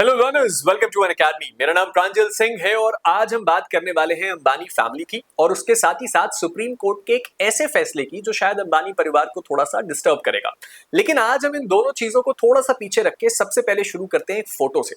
Hello learners, welcome to N academy. मेरा नाम प्रांजल सिंह है और आज हम बात करने वाले हैं अंबानी फैमिली की और उसके साथ ही साथ सुप्रीम कोर्ट के एक ऐसे फैसले की जो शायद अंबानी परिवार को थोड़ा सा डिस्टर्ब करेगा। लेकिन आज हम इन दोनों चीजों को थोड़ा सा पीछे रख के सबसे पहले शुरू करते हैं एक फोटो से।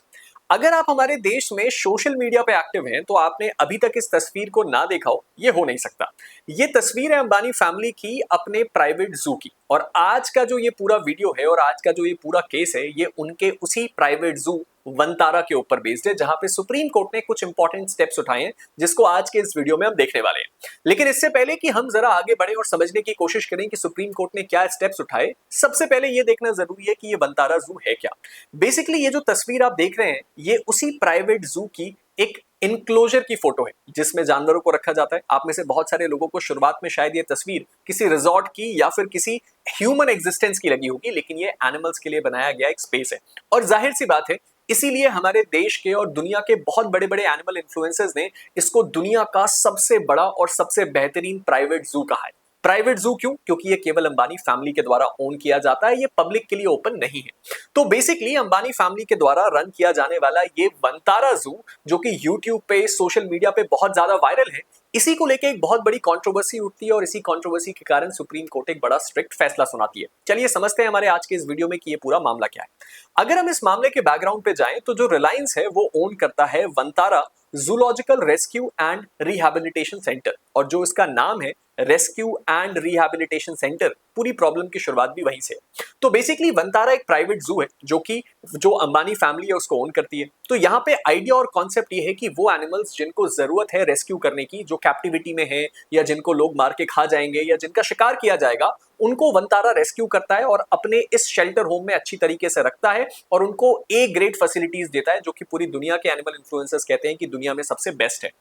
अगर आप हमारे देश में सोशल मीडिया पे एक्टिव हैं तो आपने अभी तक इस तस्वीर को ना देखा हो, ये हो नहीं सकता। ये तस्वीर है अंबानी फैमिली की अपने प्राइवेट जू की और आज का जो ये पूरा वीडियो है और आज का जो ये पूरा केस है ये उनके उसी प्राइवेट जू वनतारा के ऊपर बेस्ड है, जहां पे सुप्रीम कोर्ट ने कुछ इंपॉर्टेंट स्टेप्स उठाए हैं जिसको आज के इस वीडियो में हम देखने वाले हैं। लेकिन इससे पहले कि हम जरा आगे बढ़े और समझने की कोशिश करें कि सुप्रीम कोर्ट ने क्या स्टेप्स उठाए, सबसे पहले ये देखना जरूरी है कि ये वनतारा जू है क्या। बेसिकली ये जो तस्वीर आप देख रहे हैं ये उसी प्राइवेट जू की एक इनक्लोजर की फोटो है जिसमें जानवरों को रखा जाता है। आप में से बहुत सारे लोगों को शुरुआत में शायद ये तस्वीर किसी रिजॉर्ट की या फिर किसी ह्यूमन एग्जिस्टेंस की लगी होगी, लेकिन ये एनिमल्स के लिए बनाया गया एक स्पेस है। और जाहिर सी बात है, इसीलिए हमारे देश के और दुनिया के बहुत बड़े बड़े एनिमल इन्फ्लुएंसर्स ने इसको दुनिया का सबसे बड़ा और सबसे बेहतरीन प्राइवेट जू कहा है। प्राइवेट जू क्यों? क्योंकि ये केवल अंबानी फैमिली के द्वारा ओन किया जाता है, ये पब्लिक के लिए ओपन नहीं है। तो बेसिकली अंबानी फैमिली के द्वारा रन किया जाने वाला ये वनतारा जू, जो कि यूट्यूब पे, सोशल मीडिया पे बहुत ज्यादा वायरल है, इसी को लेके एक बहुत बड़ी कंट्रोवर्सी उठती है और इसी कंट्रोवर्सी के कारण सुप्रीम कोर्ट एक बड़ा स्ट्रिक्ट फैसला सुनाती है। चलिए समझते हैं हमारे आज के इस वीडियो में कि ये पूरा मामला क्या है। अगर हम इस मामले के बैकग्राउंड पे जाएं तो जो रिलायंस है वो ओन करता है Vantara zoological rescue and rehabilitation centre, और जो इसका नाम है रेस्क्यू एंड रिहैबिलिटेशन सेंटर, पूरी प्रॉब्लम की शुरुआत भी वहीं से है। तो बेसिकली वनतारा एक प्राइवेट जू है जो अंबानी फैमिली है उसको ओन करती है। तो यहाँ पे आइडिया और कॉन्सेप्ट ये है कि वो एनिमल्स जिनको जरूरत है रेस्क्यू करने की, जो कैप्टिविटी में है या जिनको लोग मार के खा जाएंगे या जिनका शिकार किया जाएगा, उनको वनतारा रेस्क्यू करता है और अपने इस शेल्टर होम में अच्छी तरीके से रखता है और उनको ए ग्रेड फैसिलिटीज देता है, जो कि पूरी दुनिया के एनिमल इन्फ्लुएंसर्स कहते हैं कि दुनिया में सबसे बेस्ट है।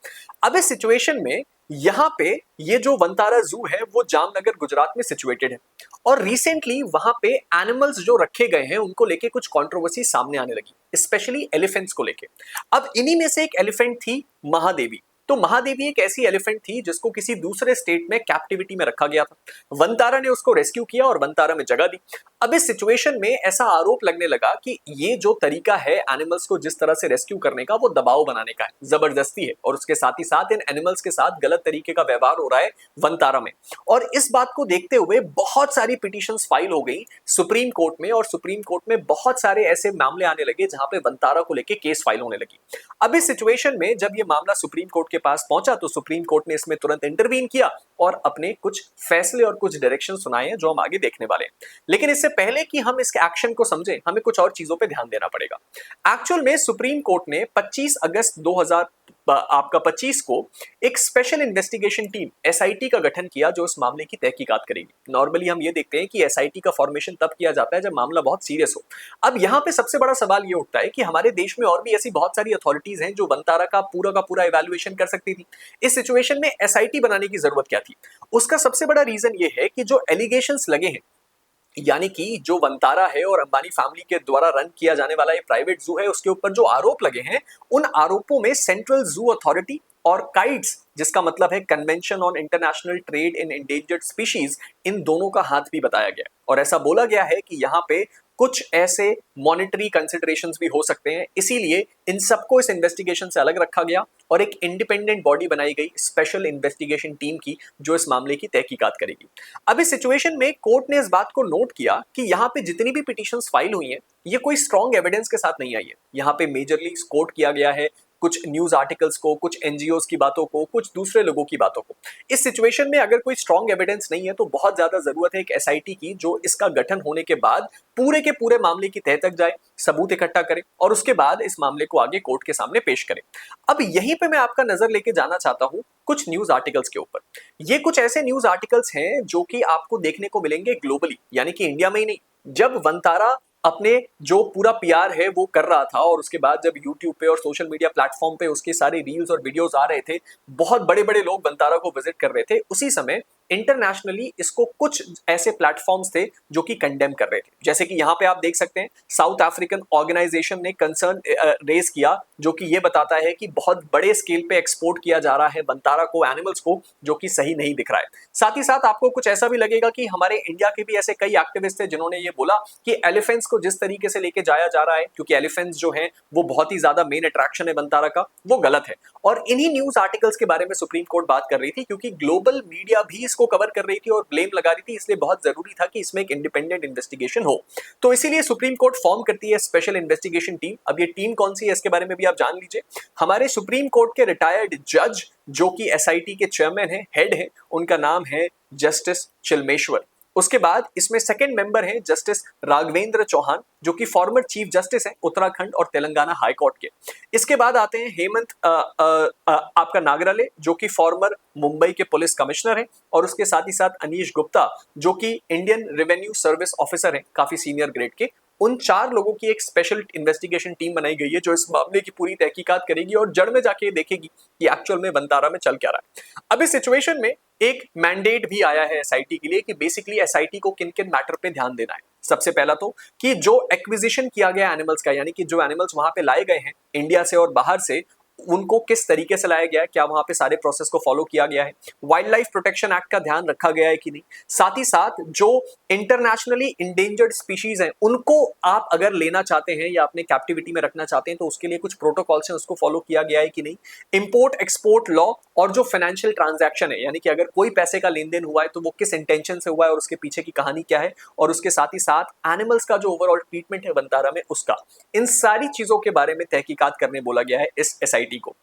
अब इस सिचुएशन में यहाँ पे ये जो वनतारा जू है वो जामनगर गुजरात में सिचुएटेड है और रिसेंटली वहां पे एनिमल्स जो रखे गए हैं उनको लेके कुछ कंट्रोवर्सी सामने आने लगी, स्पेशली एलिफेंट्स को लेके। अब इन्हीं में से एक एलिफेंट थी महादेवी। तो महादेवी एक ऐसी एलिफेंट थी जिसको किसी दूसरे स्टेट में कैप्टिविटी में रखा गया था। वनतारा ने उसको रेस्क्यू किया और वनतारा में जगह दी। अब इस सिचुएशन में ऐसा आरोप लगने लगा कि ये जो तरीका है एनिमल्स को जिस तरह से रेस्क्यू करने का, वो दबाव बनाने का है, जबरदस्ती है, और उसके साथ ही साथ इन एनिमल्स के साथ गलत तरीके का व्यवहार हो रहा है वनतारा में। और इस बात को देखते हुए बहुत सारी पिटीशंस फाइल हो गई सुप्रीम कोर्ट में और सुप्रीम कोर्ट में बहुत सारे ऐसे मामले आने लगे जहां पे वनतारा को लेके केस फाइल होने लगी। अब इस सिचुएशन में जब ये मामला सुप्रीम कोर्ट के पास पहुंचा तो सुप्रीम कोर्ट ने इसमें तुरंत इंटरवीन किया और अपने कुछ फैसले और कुछ डायरेक्शन सुनाए हैं जो हम आगे देखने वाले हैं। लेकिन इससे पहले कि हम इसके एक्शन को समझें, हमें कुछ और चीजों पे ध्यान देना पड़ेगा। एक्चुअल में सुप्रीम कोर्ट ने 25 अगस्त 2025 को एक स्पेशल इन्वेस्टिगेशन टीम एसआईटी का गठन किया जो इस मामले की तहकीकात करेगी। नॉर्मली हम ये देखते हैं कि एसआईटी का फॉर्मेशन तब किया जाता है जब मामला बहुत सीरियस हो। अब यहाँ पे सबसे बड़ा सवाल ये उठता है कि हमारे देश में और भी ऐसी बहुत सारी अथॉरिटीज हैं जो वनतारा का पूरा इवैल्यूएशन कर सकती थी। इस सिचुएशन में एसआईटी बनाने की जरूरत क्या थी? उसका सबसे बड़ा रीजन ये है कि जो एलिगेशंस लगे हैं, यानी कि जो वनतारा है और अंबानी फैमिली के द्वारा रन किया जाने वाला ये प्राइवेट जू है, उसके ऊपर जो आरोप लगे हैं, उन आरोपों में सेंट्रल जू अथॉरिटी और काइट्स, जिसका मतलब है convention on international trade in endangered species, इन दोनों का हाथ भी बताया गया और ऐसा बोला गया है कि यहाँ पे कुछ ऐसे मॉनिटरी कंसिडरेशंस भी हो सकते हैं। इसीलिए इन सबको इस इन्वेस्टिगेशन से अलग रखा गया और एक इंडिपेंडेंट बॉडी बनाई गई स्पेशल इन्वेस्टिगेशन टीम की, जो इस मामले की तहकीकात करेगी। अब इस सिचुएशन में कोर्ट ने इस बात को नोट किया कि यहाँ पे जितनी भी पिटीशंस फाइल हुई हैं ये कोई स्ट्रॉन्ग एविडेंस के साथ नहीं आई है। यहाँ पे मेजरली कोट किया गया है कुछ न्यूज आर्टिकल्स को, कुछ एनजीओस की बातों को, कुछ दूसरे लोगों की बातों को। इस सिचुएशन में अगर कोई स्ट्रॉन्ग एविडेंस नहीं है तो बहुत ज्यादा जरूरत है एक एसआईटी की जो इसका गठन होने के बाद पूरे के पूरे मामले की तह तक जाए, सबूत इकट्ठा करे और उसके बाद इस मामले को आगे कोर्ट के सामने पेश करे। अब यहीं पे मैं आपका नजर लेके जाना चाहता हूं कुछ न्यूज आर्टिकल्स के ऊपर। ये कुछ ऐसे न्यूज आर्टिकल्स हैं जो कि आपको देखने को मिलेंगे ग्लोबली, यानी कि इंडिया में ही नहीं। जब वनतारा अपने जो पूरा पीआर है वो कर रहा था और उसके बाद जब यूट्यूब पे और सोशल मीडिया प्लेटफॉर्म पे उसके सारे रील्स और वीडियोस आ रहे थे, बहुत बड़े बड़े लोग वनतारा को विजिट कर रहे थे, उसी समय इंटरनेशनली इसको कुछ ऐसे प्लेटफॉर्म्स थे जो कि कंडेम कर रहे थे। जैसे कि यहां पे आप देख सकते हैं साउथ अफ्रीकन ऑर्गेनाइजेशन ने कंसर्न रेज किया, जो कि ये बताता है कि बहुत बड़े स्केल पे एक्सपोर्ट किया जा रहा है बंतारा को, एनिमल्स को, जो कि सही नहीं दिख रहा है। साथ ही साथ आपको कुछ ऐसा भी लगेगा कि हमारे इंडिया के भी ऐसे कई एक्टिविस्ट थे जिन्होंने ये बोला कि एलिफेंट्स को जिस तरीके से लेके जाया जा रहा है, क्योंकि एलिफेंट्स जो हैं वो बहुत ही ज्यादा मेन अट्रैक्शन है बंतारा का, वो गलत है। और इन्हीं न्यूज आर्टिकल्स के बारे में सुप्रीम कोर्ट बात कर रही थी, क्योंकि ग्लोबल मीडिया भी इसको कवर कर रही थी और ब्लेम लगा रही थी, इसलिए बहुत जरूरी था कि इसमें एक इंडिपेंडेंट इन्वेस्टिगेशन हो। तो इसीलिए सुप्रीम कोर्ट फॉर्म करती है स्पेशल इन्वेस्टिगेशन टीम। अब ये टीम कौन सी है इसके बारे में भी आप जान लीजिए। हमारे सुप्रीम कोर्ट के रिटायर्ड जज जो कि एसआईटी के चेयरमैन है, हेड है, उनका नाम है जस्टिस चिलमेश्वर। उसके बाद इसमें सेकंड मेंबर हैं जस्टिस राघवेंद्र चौहान, जो कि फॉर्मर चीफ जस्टिस हैं उत्तराखंड और तेलंगाना हाई कोर्ट के। इसके बाद आते हैं हेमंत आपका नागराले, जो कि फॉर्मर मुंबई के पुलिस कमिश्नर हैं, और उसके साथ ही साथ अनीश गुप्ता, जो कि इंडियन रेवेन्यू सर्विस ऑफिसर हैं, काफी सीनियर ग्रेड के। उन 4 लोगों की एक स्पेशल इन्वेस्टिगेशन टीम बनाई गई है जो इस मामले की पूरी तहकीकात करेगी और जड़ में जाके देखेगी कि एक्चुअल में बंतारा में चल क्या रहा है। अब इस सिचुएशन में एक मैंडेट भी आया है एसआईटी के लिए कि बेसिकली एसआईटी को किन किन मैटर पे ध्यान देना है। सबसे पहला तो कि जो एक्विजिशन किया गया एनिमल्स का, यानी कि जो एनिमल्स वहां पे लाए गए हैं इंडिया से और बाहर से, उनको किस तरीके से लाया गया है, क्या वहां पे सारे प्रोसेस को फॉलो किया गया है, वाइल्ड लाइफ प्रोटेक्शन एक्ट का ध्यान रखा गया है कि नहीं। साथ ही साथ जो इंटरनेशनली इंडेंजर्ड स्पीशीज हैं उनको आप अगर लेना चाहते हैं या अपने कैप्टिविटी में रखना चाहते हैं तो उसके लिए कुछ प्रोटोकॉल्स हैं, उसको फॉलो किया गया है कि नहीं। इंपोर्ट एक्सपोर्ट लॉ और जो फाइनेंशियल ट्रांजैक्शन है, यानी कि अगर कोई पैसे का लेन देन हुआ है तो वो किस इंटेंशन से हुआ है और उसके पीछे की कहानी क्या है, और उसके साथ ही साथ एनिमल्स का जो ओवरऑल ट्रीटमेंट है बंतारा में उसका, इन सारी चीजों के बारे में तहकीकात करने बोला गया है इस एसआईटी को।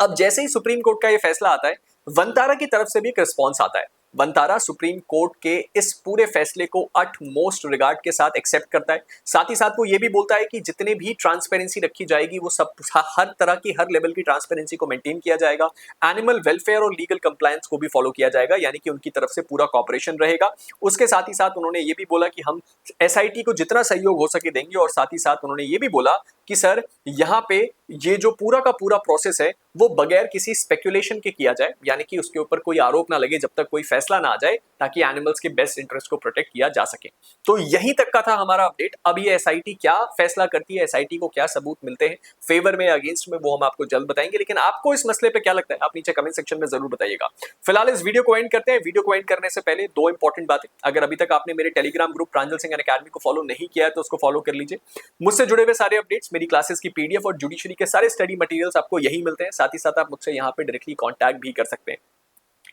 अब जैसे ही सुप्रीम कोर्ट का ये फैसला आता है, वंतारा की तरफ से भी एक रिस्पॉन्स आता है। वंतारा सुप्रीम कोर्ट के इस पूरे फैसले को अटमोस्ट रिगार्ड के साथ एक्सेप्ट करता है। साथ ही साथ वो ये भी बोलता है कि जितने भी ट्रांसपेरेंसी रखी जाएगी वो सब हर तरह की, हर लेवल की ट्रांसपेरेंसी को मेंटेन किया जाएगा। एनिमल वेलफेयर और लीगल कंप्लायंस को भी फॉलो किया जाएगा, यानी कि उनकी तरफ से पूरा कॉपरेशन रहेगा। उसके साथ ही साथ उन्होंने ये भी बोला कि हम एसआईटी को जितना सहयोग हो सके देंगे, और साथ ही साथ उन्होंने ये भी बोला कि सर यहाँ पे ये जो पूरा का पूरा प्रोसेस है वो बगैर किसी स्पेकुलेशन के किया जाए, यानी कि उसके ऊपर कोई आरोप ना लगे जब तक कोई फैसला ना आ जाए, ताकि एनिमल्स के बेस्ट इंटरेस्ट को प्रोटेक्ट किया जा सके। तो यहीं तक का था हमारा अपडेट। अब ये एसआईटी क्या फैसला करती है, एसआईटी को क्या सबूत मिलते हैं फेवर में, अगेंस्ट में, वो हम आपको जल्द बताएंगे। लेकिन आपको इस मसले पे क्या लगता है आप नीचे कमेंट सेक्शन में जरूर बताइएगा। फिलहाल इस वीडियो को एंड करते हैं। वीडियो को एंड करने से पहले 2 इंपॉर्टेंट बातें। अगर अभी तक आपने मेरे टेलीग्राम ग्रुप प्रांजल सिंह अकेडमी को फॉलो नहीं किया है तो उसको फॉलो कर लीजिए। मुझसे जुड़े हुए सारे अपडेट्स, मेरी क्लासेस की पीडीएफ और जुडिशरी के सारे स्टडी मटेरियल्स आपको यही मिलते हैं। साथ ही साथ आप मुझसे यहाँ पे डायरेक्टली कांटेक्ट भी कर सकते हैं।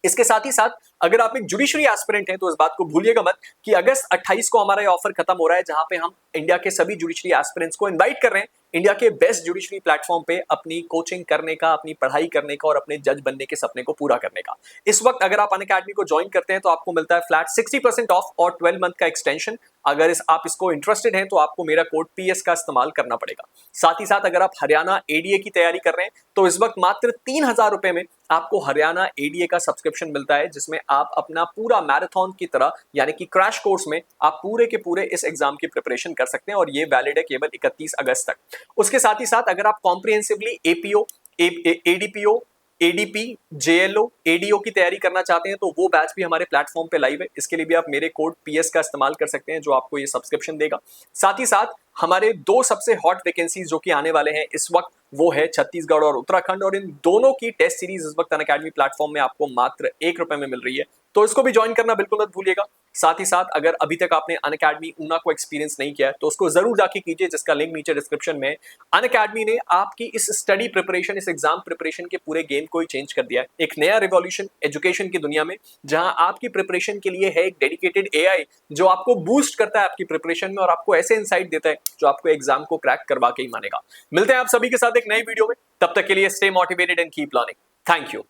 इसके साथ ही साथ अगर आप एक जुडिशरी एस्पिरेंट हैं तो इस बात को भूलिएगा मत कि अगस्त 28 को हमारा ये ऑफर खत्म हो रहा है, जहां पे हम इंडिया के सभी जुडिशरी एस्पिरेंट्स को इनवाइट कर रहे हैं इंडिया के बेस्ट जुडिशरी प्लेटफॉर्म पे अपनी कोचिंग करने का, अपनी पढ़ाई करने का और अपने जज बनने के सपने को पूरा करने का। इस वक्त अगर आप अनअकैडमी को ज्वाइन करते हैं तो आपको मिलता है फ्लैट 60% ऑफ और 12 मंथ का एक्सटेंशन। अगर आप इसको इंटरेस्टेड हैं तो आपको मेरा कोड PS का इस्तेमाल करना पड़ेगा। साथ ही साथ अगर आप हरियाणा एडीए की तैयारी कर रहे हैं तो इस वक्त मात्र 3000 रुपए में आपको हरियाणा एडीए का सब्सक्रिप्शन मिलता है, जिसमें आप अपना पूरा मैराथन की तरह, यानी कि क्रैश कोर्स में आप पूरे के पूरे इस एग्जाम की प्रिपरेशन कर सकते हैं, और ये वैलिड है केवल 31 अगस्त तक। उसके साथ ही साथ अगर आप comprehensively APO, ADPO, ADP, JLO, ADO की तैयारी करना चाहते हैं तो वो बैच भी हमारे प्लेटफॉर्म पे लाइव है। इसके लिए भी आप मेरे कोड PS का इस्तेमाल कर सकते हैं, जो आपको ये सब्सक्रिप्शन देगा। साथ ही साथ हमारे 2 सबसे हॉट वैकेंसीज जो कि आने वाले हैं इस वक्त, वो है छत्तीसगढ़ और उत्तराखंड, और इन दोनों की टेस्ट सीरीज इस वक्त अनअकैडमी प्लेटफॉर्म में आपको मात्र ₹1 में मिल रही है, तो इसको भी ज्वाइन करना बिल्कुल मत भूलिएगा। साथ ही साथ अगर अभी तक आपने अनअकैडमी ऊना को एक्सपीरियंस नहीं किया है तो उसको जरूर जाके कीजिए, जिसका लिंक नीचे डिस्क्रिप्शन में है। अनअकैडमी ने आपकी इस स्टडी प्रिपरेशन, इस एग्जाम प्रिपरेशन के पूरे गेम को ही चेंज कर दिया है। एक नया रिवॉल्यूशन एजुकेशन की दुनिया में, जहां आपकी प्रिपरेशन के लिए है एक डेडिकेटेड AI जो आपको बूस्ट करता है आपकी प्रिपरेशन में और आपको ऐसे इंसाइट देता है जो आपको एग्जाम को क्रैक करवा के ही मानेगा। मिलते हैं आप सभी के साथ एक नई वीडियो में, तब तक के लिए stay motivated and keep learning. Thank you.